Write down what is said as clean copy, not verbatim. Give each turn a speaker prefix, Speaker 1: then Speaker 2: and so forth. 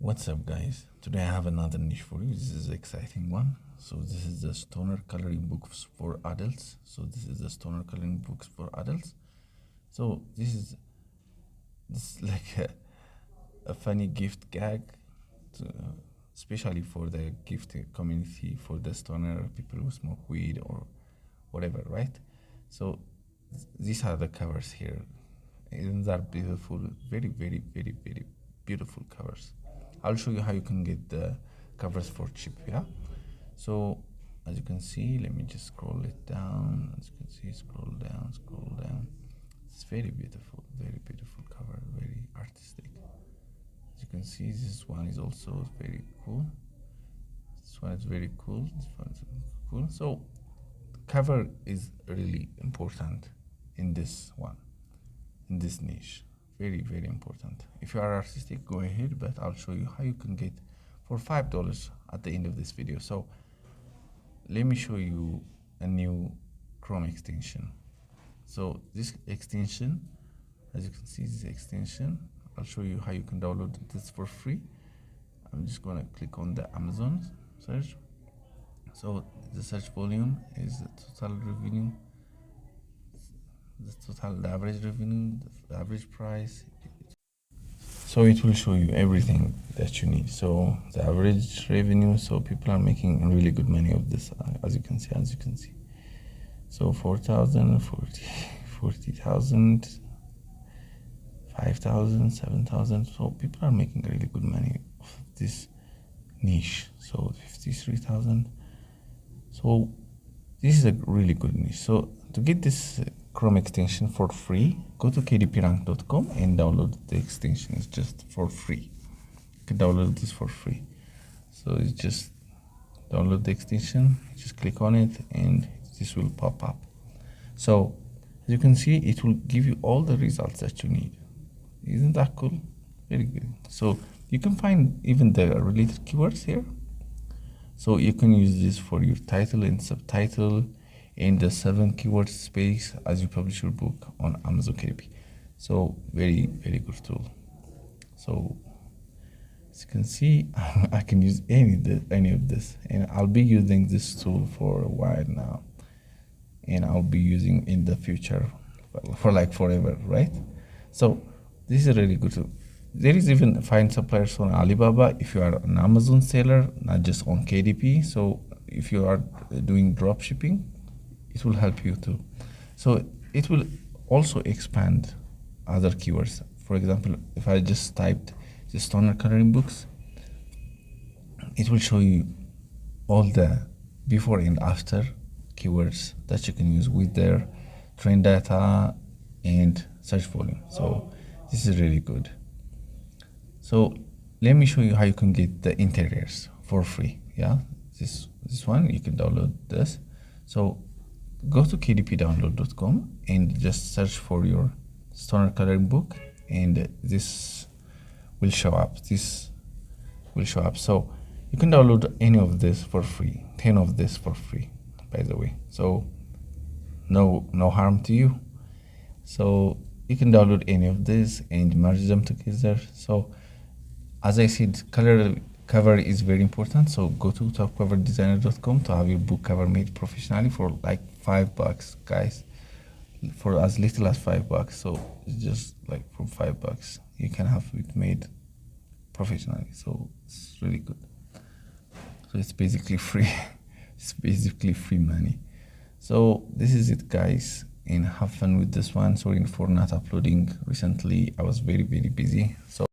Speaker 1: What's up, guys? Today I have another niche for you. This is an exciting one. So this is the stoner coloring books for adults. So this is like a funny gift gag, to, especially for the gift community, for the stoner people who smoke weed or whatever, right? So these are the covers here. Isn't that beautiful? Very, very, very, very beautiful covers. I'll show you how you can get the covers for cheap. Yeah, so as you can see, let me just scroll it down. As you can see, scroll down. It's very beautiful cover, very artistic. As you can see, this one is also very cool. This one is very cool. This one is cool. So cover is really important in this one, in this niche. Very, very important. If you are artistic, go ahead, but I'll show you how you can get for $5 at the end of this video. So let me show you a new Chrome extension. So this extension, as you can see, this extension, I'll show you how you can download this for free. I'm just going to click on the Amazon search. So the search volume is the total revenue, the average revenue, the average price. So it will show you everything that you need. So the average revenue, so people are making really good money of this, as you can see. So 4,000, 40,000, 5,000, 7,000. So people are making really good money of this niche. So 53,000. So this is a really good niche. So to get this Chrome extension for free, go to kdprank.com and download the extension. It's just for free. You can download this for free. So it's just download the extension, just click on it and this will pop up. So as you can see, it will give you all the results that you need. Isn't that cool? Very good. So you can find even the related keywords here. So you can use this for your title and subtitle in the 7 keyword space as you publish your book on Amazon KDP. So very, very good tool. So as you can see, I can use any of this, and I'll be using this tool for a while now, and I'll be using in the future for like forever, right? So this is a really good tool. There is even find suppliers on Alibaba if you are an Amazon seller, not just on KDP. So if you are doing drop shipping, it will help you too. So it will also expand other keywords. For example, if I just typed the stoner coloring books, it will show you all the before and after keywords that you can use with their trend data and search volume. So this is really good. So let me show you how you can get the interiors for free. Yeah, this one, you can download this. So go to kdpdownload.com and just search for your stoner coloring book, and this will show up. So you can download any of this for free, 10 of this for free, by the way. So no harm to you. So you can download any of this and merge them together. So as I said, cover is very important. So go to topcoverdesigner.com to have your book cover made professionally for like $5, guys, for as little as $5. So it's just like for $5 you can have it made professionally. So it's really good. So it's basically free. It's basically free money. So this is it, guys, and have fun with this one. Sorry for not uploading recently. I was very, very busy. So